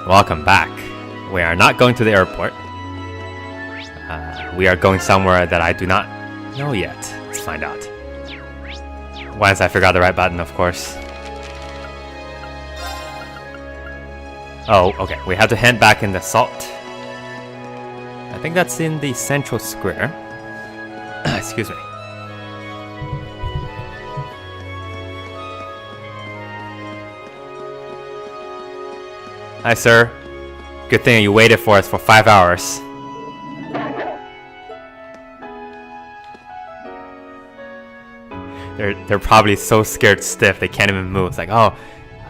Welcome back. We are not going to the airport. We are going somewhere that I do not know yet. Let's find out. Once I figure out the right button, of course. Oh, okay. We have to head back in the salt. I think that's in the central square. Excuse me. Hi, sir. Good thing you waited for us for 5 hours. They're probably so scared stiff they can't even move. It's like, oh,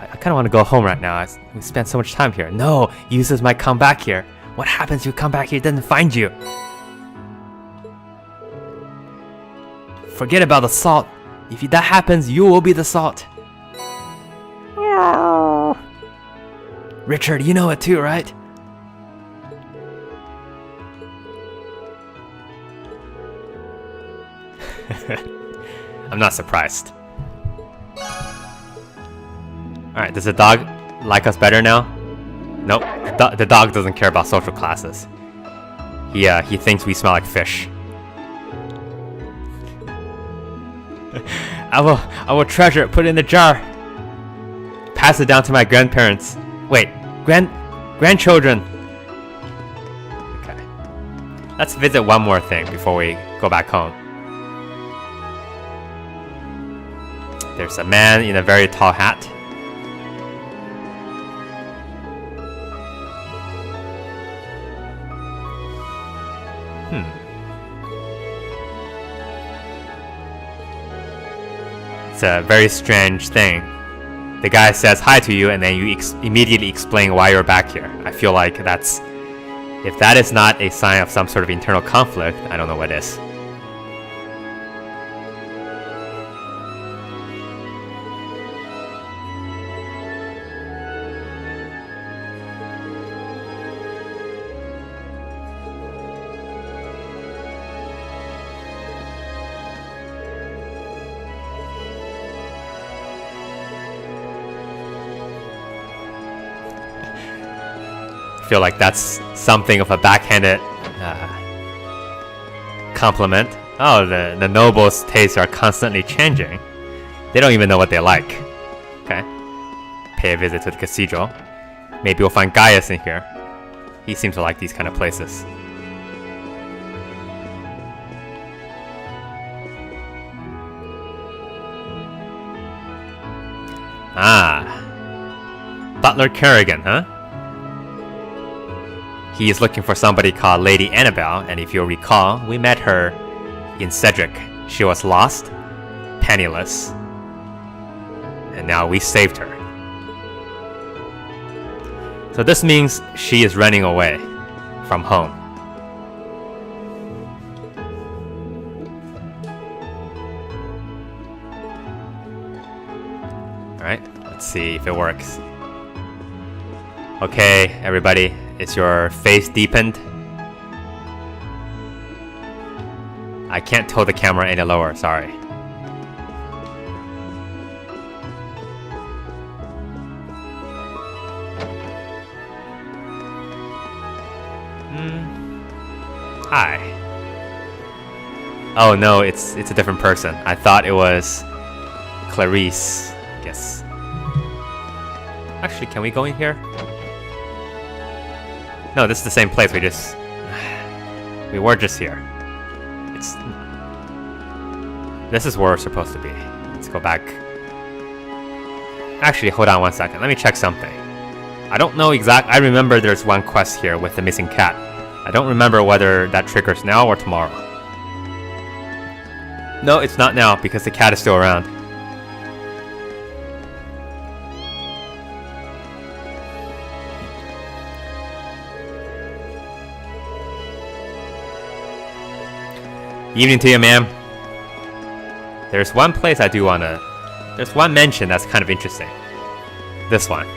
I kind of want to go home right now. We spent so much time here. No, users might come back here. What happens if you come back here, it doesn't find you? Forget about the salt. If that happens, you will be the salt. Richard, you know it too, right? I'm not surprised. Alright, does the dog like us better now? Nope, the dog doesn't care about social classes. He thinks we smell like fish. I will treasure it, put it in the jar. Pass it down to my grandparents. Wait, grandchildren. Okay. Let's visit one more thing before we go back home. There's a man in a very tall hat. It's a very strange thing. The guy says hi to you and then you immediately explain why you're back here. I feel like if that is not a sign of some sort of internal conflict, I don't know what is. I feel like that's something of a backhanded compliment. Oh, the nobles' tastes are constantly changing. They don't even know what they like. Okay. Pay a visit to the cathedral. Maybe we'll find Gaius in here. He seems to like these kind of places. Ah. Butler Kerrigan, huh? He is looking for somebody called Lady Annabelle, and if you'll recall, we met her in Cedric. She was lost, penniless, and now we saved her. So this means she is running away from home. Alright, let's see if it works. Okay, everybody. Is your face deepened? I can't tilt the camera any lower, sorry. Hi. Oh no, it's a different person. I thought it was Clarice, I guess. Actually, can we go in here? No, this is the same place. We were just here. This is where we're supposed to be. Let's go back. Actually, hold on one second. Let me check something. I don't know I remember there's one quest here with the missing cat. I don't remember whether that triggers now or tomorrow. No, it's not now because the cat is still around. Evening to you, ma'am. There's one place I do wanna... There's one mention that's kind of interesting. This one.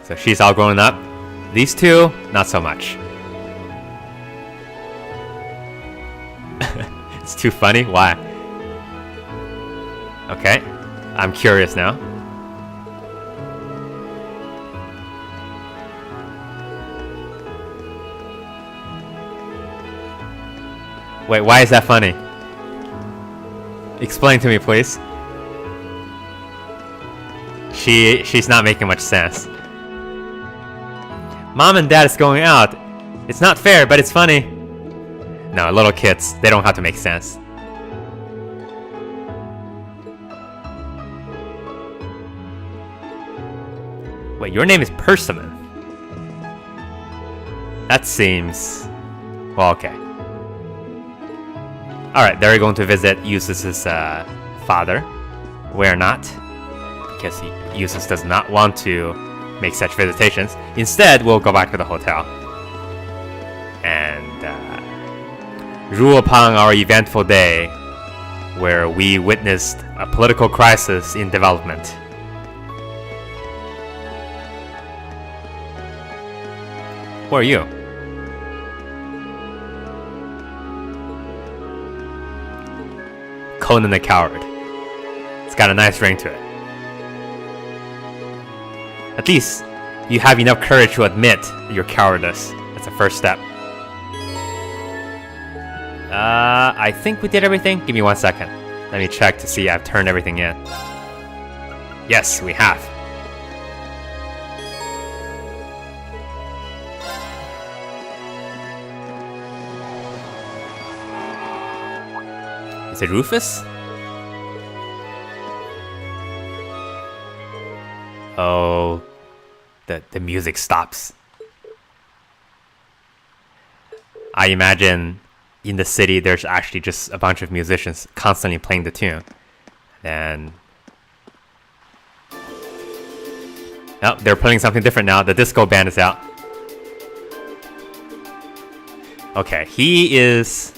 So she's all grown up. These two, not so much. It's too funny? Why? Okay. I'm curious now. Wait, why is that funny? Explain to me, please. She's not making much sense. Mom and Dad is going out. It's not fair, but it's funny. No, little kids, they don't have to make sense. Wait, your name is Persimmon? That seems... well, okay. Alright, they're going to visit Eustace's father. We're not. Because Eustace does not want to make such visitations. Instead, we'll go back to the hotel. And rule upon our eventful day where we witnessed a political crisis in development. Who are you? Conan the Coward. It's got a nice ring to it. At least, you have enough courage to admit your cowardice. That's the first step. I think we did everything. Give me 1 second. Let me check to see I've turned everything in. Yes, we have. Is it Rufus? Oh, the music stops. I imagine in the city there's actually just a bunch of musicians constantly playing the tune. And oh, they're playing something different now. The disco band is out. Okay, he is...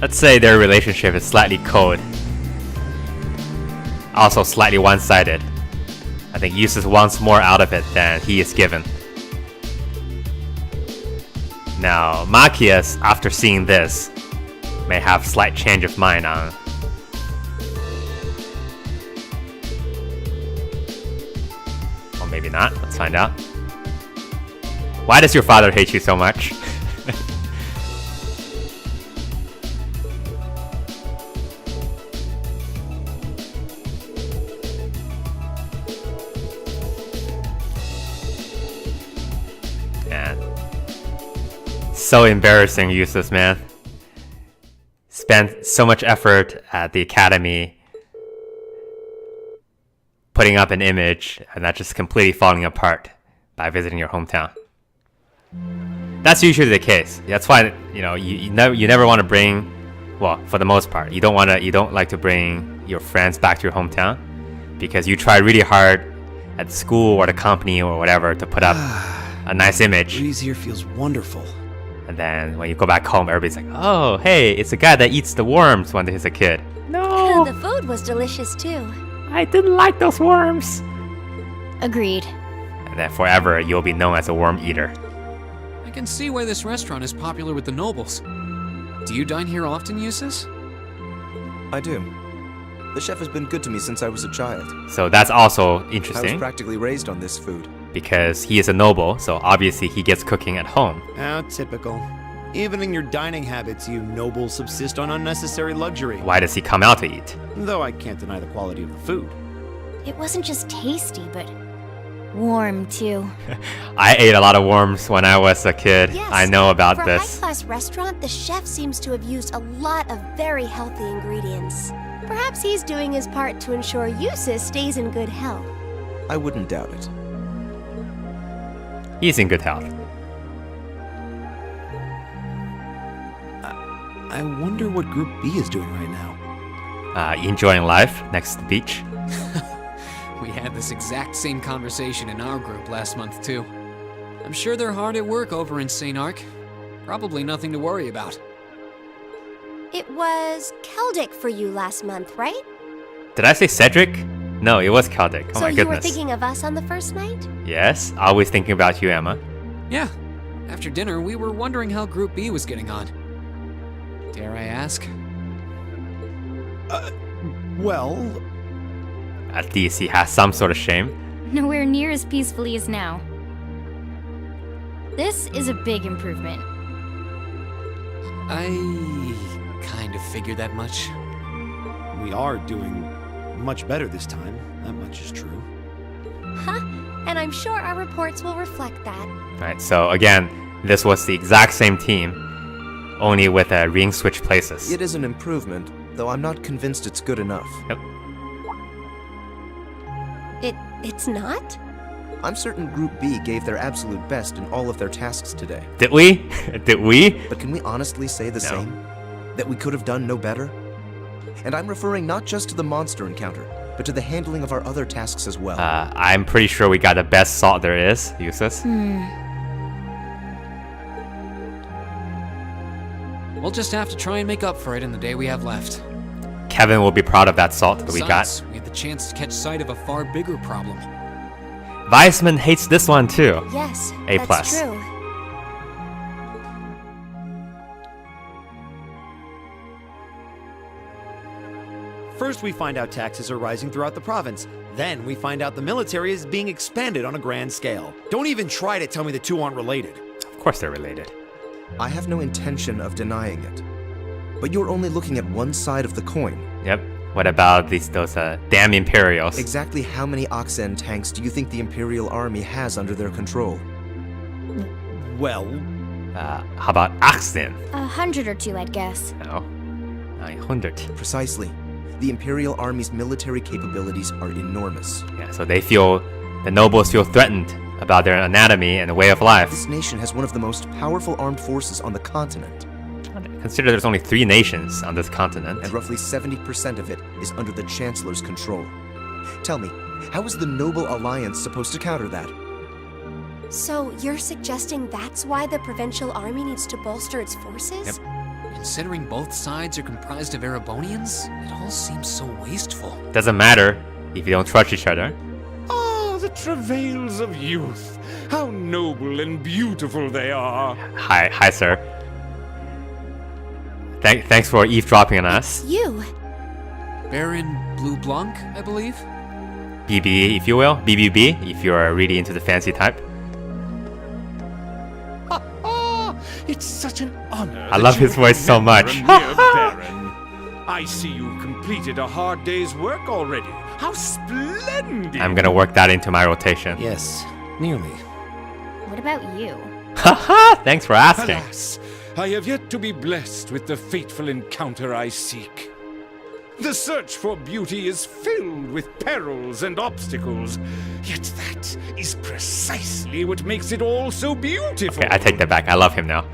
let's say their relationship is slightly cold. Also slightly one-sided. I think Eustace wants more out of it than he is given. Now, Machias, after seeing this, may have slight change of mind on... or maybe not. Let's find out. Why does your father hate you so much? So embarrassing, Eustace, man. Spent so much effort at the academy putting up an image, and that's just completely falling apart by visiting your hometown. That's usually the case. That's why, you know, you never want to bring, well, for the most part, you don't like to bring your friends back to your hometown because you try really hard at school or the company or whatever to put up a nice image. The breeze here feels wonderful. And then when you go back home, everybody's like, oh, hey, it's the guy that eats the worms when he's a kid. No! The food was delicious too. I didn't like those worms. Agreed. And then forever, you'll be known as a worm eater. I can see why this restaurant is popular with the nobles. Do you dine here often, Eustace? I do. The chef has been good to me since I was a child. So that's also I was interesting, practically raised on this food. because he is a noble, so obviously he gets cooking at home. How typical. Even in your dining habits, you nobles subsist on unnecessary luxury. Why does he come out to eat? Though I can't deny the quality of the food. It wasn't just tasty, but warm too. I ate a lot of worms when I was a kid. Yes, I know about for this. a high-class restaurant, the chef seems to have used a lot of very healthy ingredients. Perhaps he's doing his part to ensure Eustace stays in good health. I wouldn't doubt it. He's in good health. I wonder what Group B is doing right now. Enjoying life next to the beach. We had this exact same conversation in our group last month, too. I'm sure they're hard at work over in St. Ark. Probably nothing to worry about. It was Keldic for you last month, right? Did I say Cedric? No, it was Keldic. Oh so my you were goodness. thinking of us on the first night? Yes, always thinking about you, Emma. Yeah. After dinner, we were wondering how Group B was getting on. Dare I ask? Well, At least he has some sort of shame. Nowhere near as peacefully as now. This is a big improvement. I kind of figured that much. we are doing much better this time. That much is true. Huh? And I'm sure our reports will reflect that. Right, so again, this was the exact same team, only with a ring switch places. It is an improvement, though I'm not convinced it's good enough. Yep. It's not? I'm certain Group B gave their absolute best in all of their tasks today. Did we? Did we? But can we honestly say the No. same? That we could have done no better? And I'm referring not just to the monster encounter, but to the handling of our other tasks as well. I'm pretty sure we got the best salt there is, Usus. We'll just have to try and make up for it in the day we have left. Kevin will be proud of that salt that we got. Besides, we had the chance to catch sight of a far bigger problem. Weissman hates this one too. Yes, A+. that's true. First, we find out taxes are rising throughout the province. Then, we find out the military is being expanded on a grand scale. Don't even try to tell me the two aren't related. Of course they're related. I have no intention of denying it. But you're only looking at one side of the coin. Yep. What about those damn Imperials? Exactly how many Oxen tanks do you think the Imperial Army has under their control? Well, How about Axton? 100 or 2, I'd guess. No. 900. Precisely. The Imperial Army's military capabilities are enormous. Yeah, so they feel, the nobles feel threatened about their anatomy and way of life. This nation has one of the most powerful armed forces on the continent, Consider there's only 3 nations on this continent. and roughly 70% of it is under the Chancellor's control. Tell me, how is the Noble Alliance supposed to counter that? So you're suggesting that's why the Provincial Army needs to bolster its forces? Yep. Considering both sides are comprised of Erebonians, it all seems so wasteful. Doesn't matter if you don't trust each other. Ah, the travails of youth. How noble and beautiful they are. Hi, sir. Thanks for eavesdropping on us. You. Baron Blue Blanc, I believe? BB, if you will. BBB, if you're really into the fancy type. Ah, it's such an honor. I that love you his voice so remember much. a mere baron. I see you completed a hard day's work already. How splendid! I'm gonna work that into my rotation. yes, nearly. What about you? Haha, thanks for asking. Alas, I have yet to be blessed with the fateful encounter I seek. The search for beauty is filled with perils and obstacles, yet that is precisely what makes it all so beautiful. Okay, I take that back. I love him now.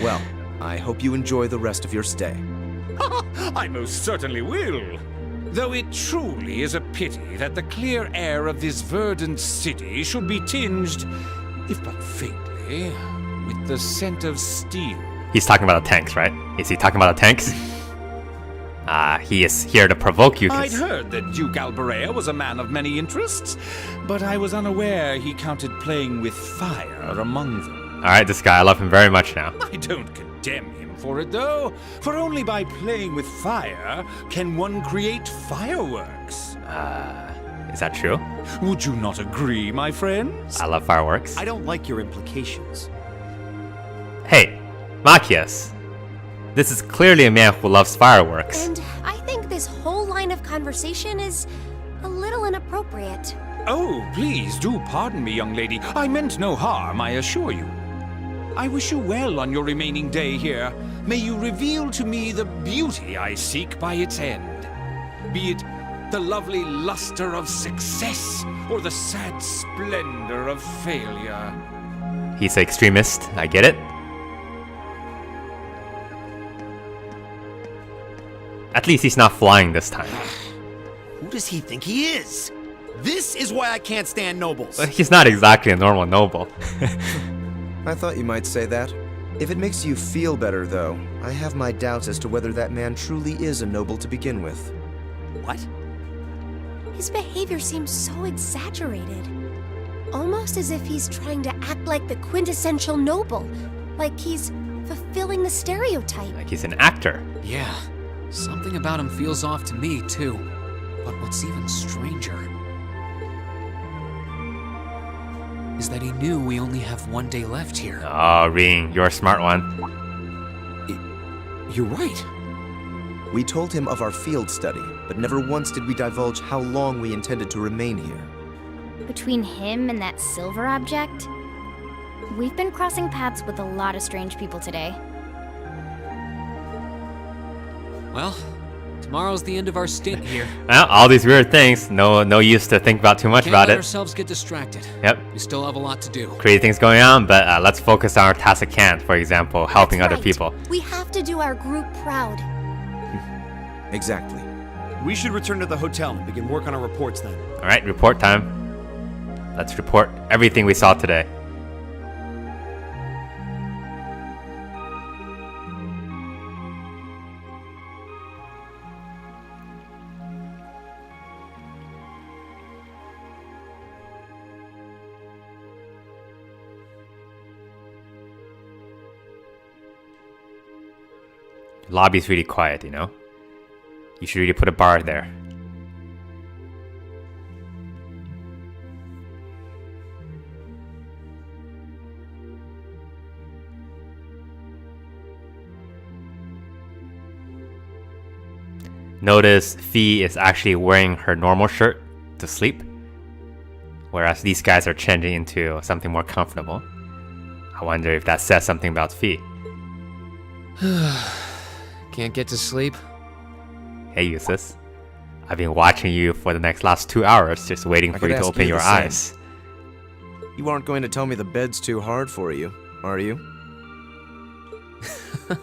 Well, I hope you enjoy the rest of your stay. I most certainly will. Though it truly is a pity that the clear air of this verdant city should be tinged, if but faintly, with the scent of steel. He's talking about the tanks, right? Is he talking about the tanks? He is here to provoke you. I'd heard that Duke Alberea was a man of many interests, but I was unaware he counted playing with fire among them. Alright, this guy, I love him very much now. I don't condemn him for it, though, for only by playing with fire can one create fireworks. Is that true? Would you not agree, my friends? I love fireworks. I don't like your implications. Hey, Machias. This is clearly a man who loves fireworks. And I think this whole line of conversation is a little inappropriate. Oh, please do pardon me, young lady. I meant no harm, I assure you. I wish you well on your remaining day here. May you reveal to me the beauty I seek by its end. Be it the lovely luster of success or the sad splendor of failure. He's an extremist, I get it. At least he's not flying this time. Who does he think he is? This is why I can't stand nobles. But he's not exactly a normal noble. I thought you might say that. If it makes you feel better, though, I have my doubts as to whether that man truly is a noble to begin with. What? His behavior seems so exaggerated. Almost as if he's trying to act like the quintessential noble. Like he's fulfilling the stereotype. Like he's an actor. Yeah, something about him feels off to me, too. But what's even stranger is that he knew we only have one day left here. Oh, Ring, you're a smart one. You're right. We told him of our field study, but never once did we divulge how long we intended to remain here. Between him and that silver object, we've been crossing paths with a lot of strange people today. Well, tomorrow's the end of our stint here. Well, all these weird things. No use to think about too much Can't about let it. ourselves get distracted. Yep. We still have a lot to do. Crazy things going on, but let's focus on our task at hand. For example, helping That's other right. people. We have to do our group proud. Exactly. We should return to the hotel and begin work on our reports then. All right, report time. Let's report everything we saw today. Lobby's really quiet, you know? You should really put a bar there. Notice Fee is actually wearing her normal shirt to sleep, whereas these guys are changing into something more comfortable. I wonder if that says something about Fee. Can't get to sleep? Hey, Eustace. I've been watching you for the last 2 hours, just waiting I for you could to ask open you your the same. eyes. You aren't going to tell me the bed's too hard for you, are you?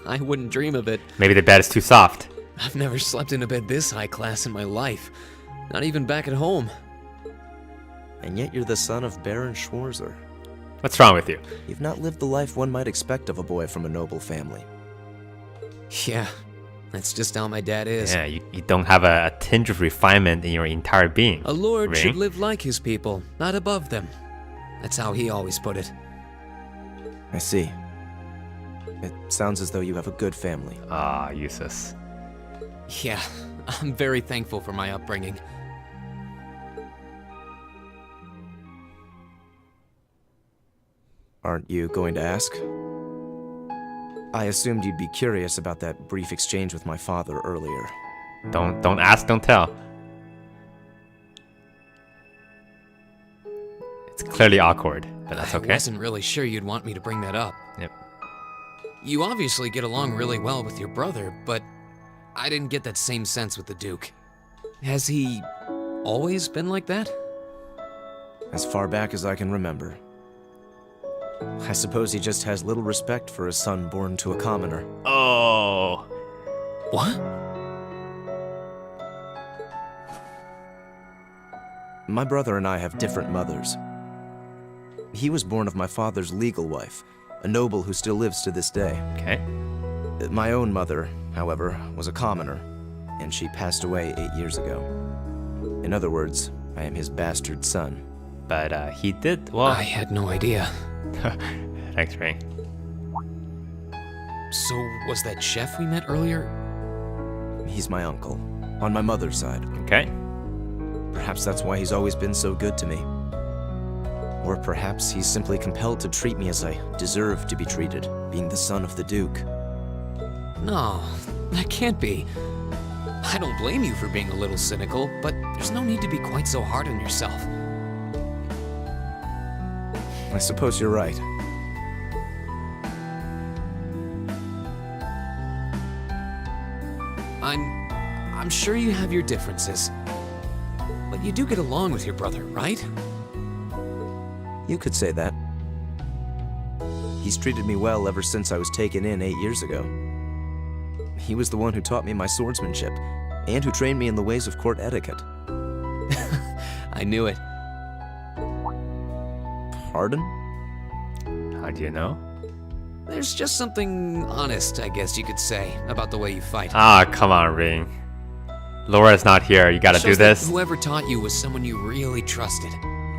I wouldn't dream of it. Maybe the bed is too soft. I've never slept in a bed this high class in my life. Not even back at home. And yet you're the son of Baron Schwarzer. What's wrong with you? You've not lived the life one might expect of a boy from a noble family. Yeah, that's just how my dad is. Yeah, you don't have a tinge of refinement in your entire being. A lord Ring? should live like his people, not above them. That's how he always put it. I see. It sounds as though you have a good family. Ah, Eustace. Yeah, I'm very thankful for my upbringing. Aren't you going to ask? I assumed you'd be curious about that brief exchange with my father earlier. Don't ask, don't tell. It's clearly awkward, but that's I okay. wasn't really sure you'd want me to bring that up. Yep. You obviously get along really well with your brother, but I didn't get that same sense with the Duke. Has he always been like that? As far back as I can remember. I suppose he just has little respect for a son born to a commoner. Oh. What? My brother and I have different mothers. He was born of my father's legal wife, a noble who still lives to this day. Okay. My own mother, however, was a commoner, and she passed away 8 years ago. In other words, I am his bastard son. But he did well. I had no idea. Thanks, Ring. So, was that chef we met earlier? He's my uncle, on my mother's side. Okay. Perhaps that's why he's always been so good to me. Or perhaps he's simply compelled to treat me as I deserve to be treated, being the son of the Duke. No, that can't be. I don't blame you for being a little cynical, but there's no need to be quite so hard on yourself. I suppose you're right. I'm sure you have your differences. But you do get along with your brother, right? You could say that. He's treated me well ever since I was taken in 8 years ago. He was the one who taught me my swordsmanship, and who trained me in the ways of court etiquette. I knew it. Pardon? How do you know? There's just something honest, I guess you could say, about the way you fight. Ah, come on, Ring. Laura's not here. You gotta do Shows that this. Whoever taught you was someone you really trusted.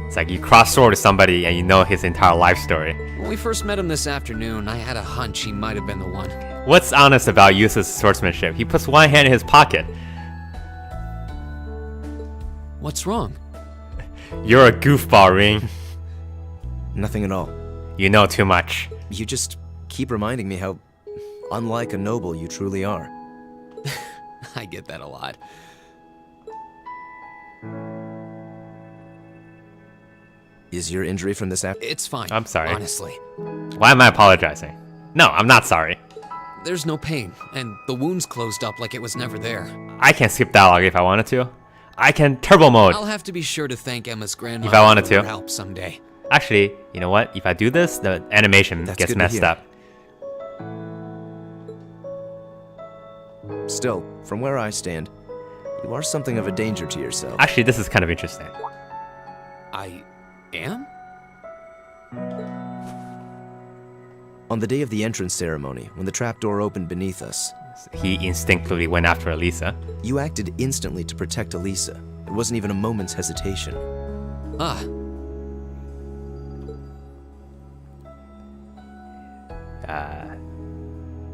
It's like you cross sword with somebody and you know his entire life story. When we first met him this afternoon, I had a hunch he might have been the one. What's honest about Yusa's swordsmanship? He puts one hand in his pocket. What's wrong? You're a goofball, Ring. Nothing at all. You know too much. You just keep reminding me how unlike a noble you truly are. I get that a lot. Is your injury from this afternoon? It's fine. I'm sorry. Honestly. Why am I apologizing? No, I'm not sorry. There's no pain, and the wound's closed up like it was never there. I can skip dialogue if I wanted to. I can turbo mode. I'll have to be sure to thank Emma's grandmother If I wanted for her to. help someday. Actually, you know what? If I do this, the animation That's gets good to messed hear. up. Still, from where I stand, you are something of a danger to yourself. Actually, this is kind of interesting. I am? On the day of the entrance ceremony, when the trapdoor opened beneath us, He instinctively went after Elisa. you acted instantly to protect Elisa. It wasn't even a moment's hesitation. Ah,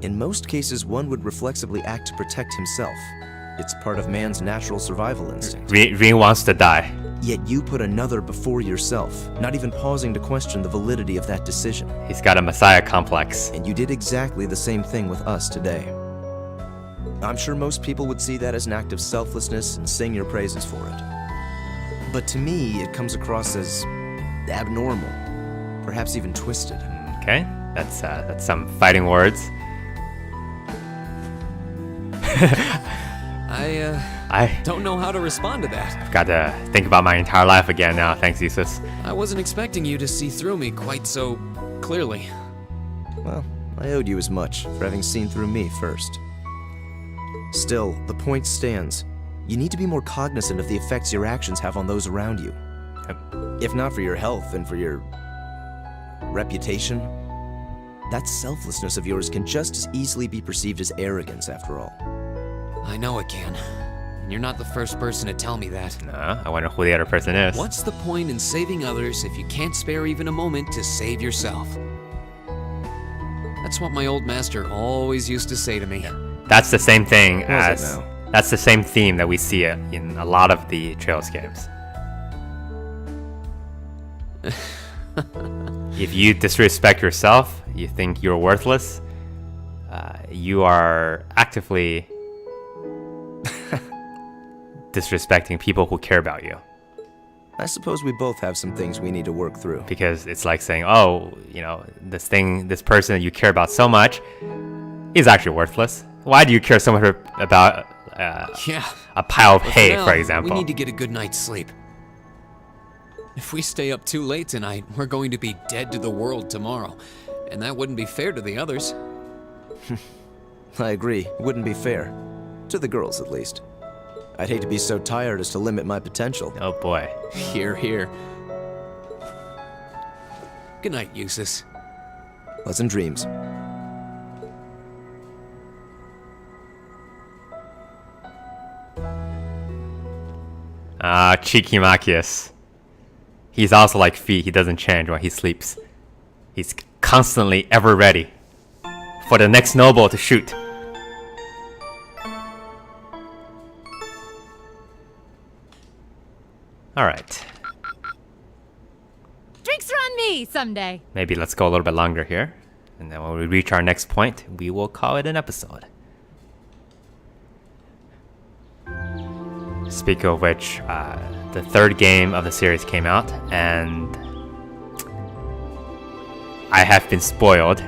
In most cases, one would reflexively act to protect himself. It's part of man's natural survival instinct. Rin wants to die. Yet you put another before yourself, not even pausing to question the validity of that decision. He's got a messiah complex. And you did exactly the same thing with us today. I'm sure most people would see that as an act of selflessness and sing your praises for it. But to me, it comes across as abnormal, perhaps even twisted. Okay, that's some fighting words. I don't know how to respond to that. I've got to think about my entire life again now. Thanks, Isis. I wasn't expecting you to see through me quite so clearly. Well, I owed you as much for having seen through me first. Still, the point stands. You need to be more cognizant of the effects your actions have on those around you. If not for your health and for your reputation, that selflessness of yours can just as easily be perceived as arrogance after all. I know it can. And you're not the first person to tell me that. I wonder who the other person is. What's the point in saving others if you can't spare even a moment to save yourself? That's what my old master always used to say to me. That's the same thing Was it as... now? That's the same theme that we see in a lot of the Trails games. If you disrespect yourself, you think you're worthless, you are actively disrespecting people who care about you. I suppose we both have some things we need to work through. Because it's like saying, oh, you know, this person that you care about so much is actually worthless. Why do you care so much about Yeah. a pile of But hay, now, for example? We need to get a good night's sleep. If we stay up too late tonight, we're going to be dead to the world tomorrow. And that wouldn't be fair to the others. I agree, it wouldn't be fair. To the girls, at least. I'd hate to be so tired as to limit my potential. Oh boy. Here, here. Good night, Eustace. Pleasant dreams. Cheeky Machias. He's also like Feet, he doesn't change when he sleeps. He's constantly ever ready for the next noble to shoot. Alright, Drinks are on me someday. maybe let's go a little bit longer here. And then when we reach our next point, we will call it an episode. Speaking of which, the third game of the series came out, and I have been spoiled.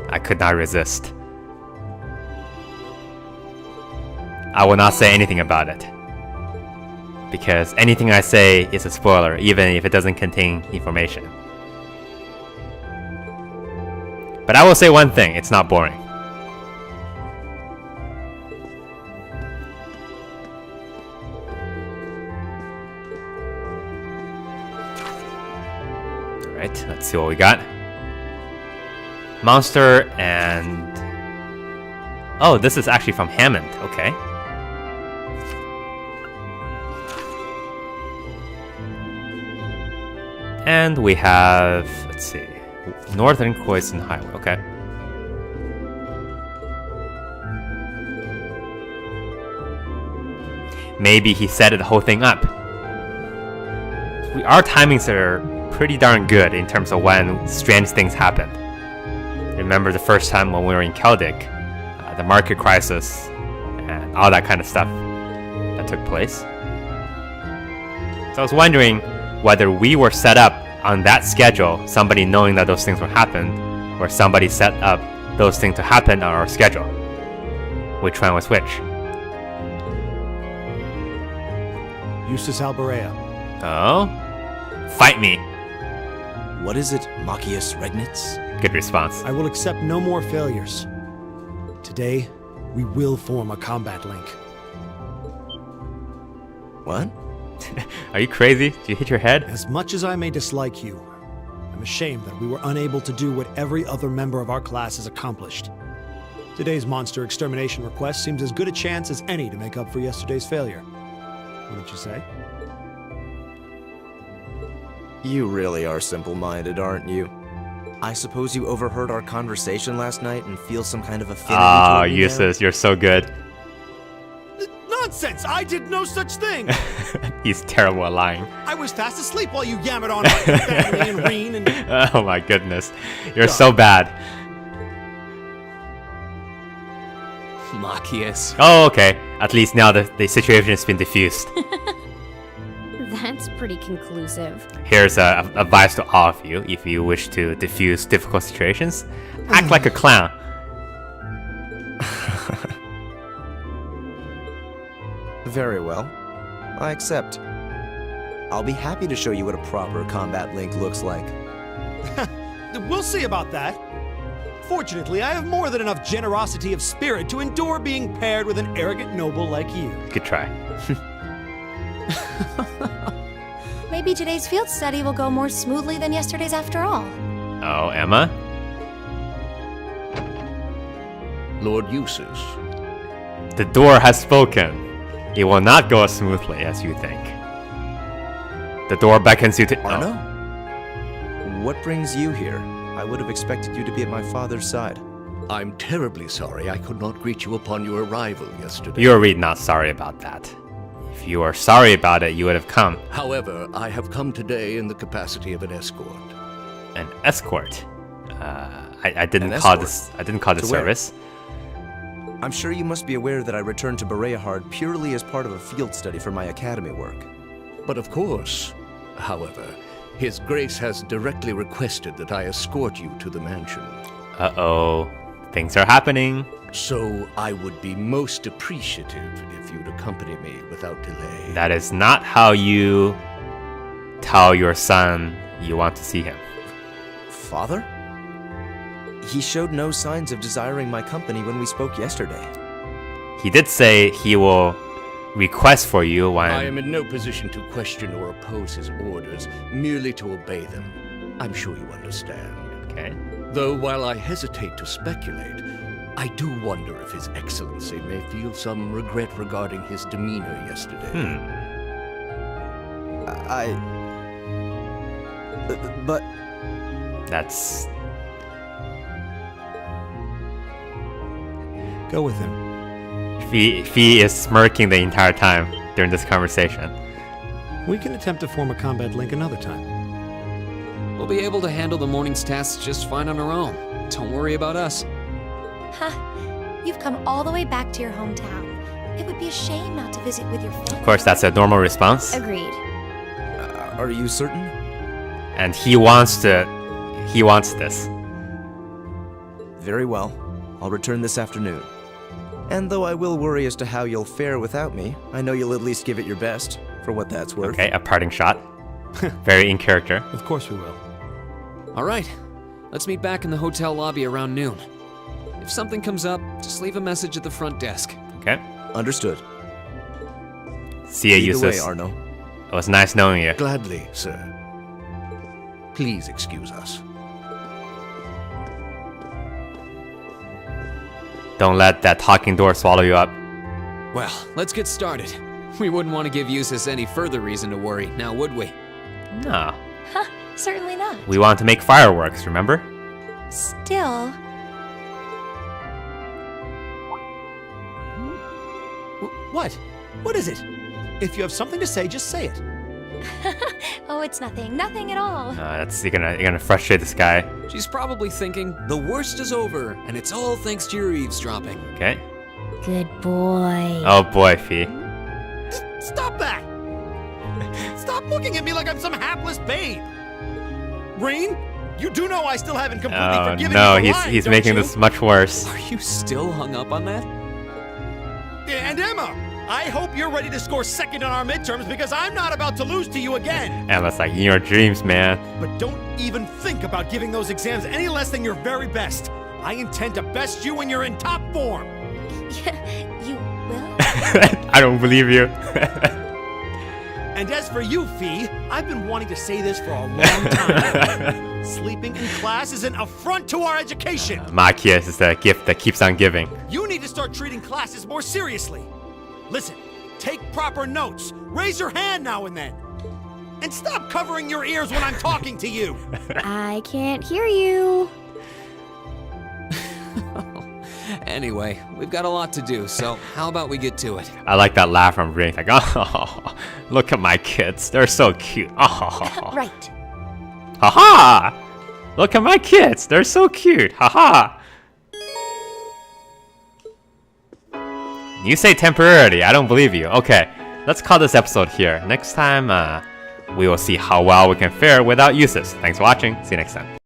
I could not resist. I will not say anything about it, because anything I say is a spoiler, even if it doesn't contain information. But I will say one thing, it's not boring. Alright, let's see what we got. Monster and... Oh, this is actually from Hammond, okay. And we have, let's see, Northern Croissant Highway, okay. Maybe he set the whole thing up. Our timings are pretty darn good in terms of when strange things happen. Remember the first time when we were in Keldic, the market crisis, and all that kind of stuff that took place. So I was wondering whether we were set up on that schedule, somebody knowing that those things would happen, or somebody set up those things to happen on our schedule. Which one was which? Eustace Alberea. Oh? Fight me. What is it, Machias Regnitz? Good response. I will accept no more failures. Today, we will form a combat link. What? Are you crazy? Did you hit your head? As much as I may dislike you, I'm ashamed that we were unable to do what every other member of our class has accomplished. Today's monster extermination request seems as good a chance as any to make up for yesterday's failure. Wouldn't you say? You really are simple-minded, aren't you? I suppose you overheard our conversation last night and feel some kind of affinity Ah, toward me now? Eustace, you're so good. Nonsense! I did no such thing! He's terrible at lying. I was fast asleep while you yammered on about your family and Reen and... Oh my goodness. You're so bad. Machias. Oh, okay. At least now the situation has been diffused. That's pretty conclusive. Here's a advice to all of you if you wish to diffuse difficult situations. Act like a clown. Very well. I accept. I'll be happy to show you what a proper combat link looks like. We'll see about that. Fortunately, I have more than enough generosity of spirit to endure being paired with an arrogant noble like you. Good try. Maybe today's field study will go more smoothly than yesterday's after all. Oh, Emma? Lord Eustace. The door has spoken. It will not go as smoothly as you think. The door beckons you to... Arno? What brings you here? I would have expected you to be at my father's side. I'm terribly sorry I could not greet you upon your arrival yesterday. You're really not sorry about that. If you were sorry about it, you would have come. However, I have come today in the capacity of an escort. An escort? I didn't An call escort? this. I didn't call this To where? service. I'm sure you must be aware that I returned to Bereahard purely as part of a field study for my academy work. But of course, however, His Grace has directly requested that I escort you to the mansion. Uh-oh. Things are happening. So I would be most appreciative if you'd accompany me without delay. That is not how you tell your son you want to see him. Father? He showed no signs of desiring my company when we spoke yesterday. He did say he will request for you when... I am in no position to question or oppose his orders, merely to obey them. I'm sure you understand. Okay. Though while I hesitate to speculate, I do wonder if His Excellency may feel some regret regarding his demeanor yesterday. But... That's... Go with him. Fee is smirking the entire time during this conversation. We can attempt to form a combat link another time. We'll be able to handle the morning's tasks just fine on our own. Don't worry about us. Ha! You've come all the way back to your hometown. It would be a shame not to visit with your family. Of course, that's a normal response. Agreed. Are you certain? And he wants to... He wants this. Very well. I'll return this afternoon. And though I will worry as to how you'll fare without me, I know you'll at least give it your best, for what that's worth. Okay, a parting shot. Very in character. Of course we will. All right, Let's meet back in the hotel lobby around noon. If something comes up, just leave a message at the front desk. Okay. Understood. See ya, Lead the way, Eustace. Arno. It was nice knowing you. Gladly, sir. Please excuse us. Don't let that talking door swallow you up. Well, let's get started. We wouldn't want to give Eustace any further reason to worry, now would we? No. Huh, certainly not. We wanted to make fireworks, remember? Still, What? What is it? If you have something to say, just say it. oh, it's nothing. Nothing at all. You're gonna frustrate this guy. She's probably thinking, the worst is over, and it's all thanks to your eavesdropping. Okay. Good boy. Oh boy, Fee. Stop that! Stop looking at me like I'm some hapless babe. Rain, you do know I still haven't completely Oh forgiven no, you for lying, he's don't making you? this much worse. Are you still hung up on that? And Emma, I hope you're ready to score second on our midterms because I'm not about to lose to you again. Emma's like, in your dreams, man. But don't even think about giving those exams any less than your very best. I intend to best you when you're in top form. You will? I don't believe you. And as for you, Fee, I've been wanting to say this for a long time. Sleeping in class is an affront to our education. Machias is the gift that keeps on giving. You need to start treating classes more seriously. Listen, take proper notes. Raise your hand now and then. And stop covering your ears when I'm talking to you. I can't hear you. Anyway, we've got a lot to do, so how about we get to it? I like that laugh from Ring. Like, oh, look at my kids. They're so cute. Oh. Right. Haha! Look at my kids. They're so cute. Haha! You say temporarily. I don't believe you. Okay, let's call this episode here. Next time, we will see how well we can fare without Eustace. Thanks for watching. See you next time.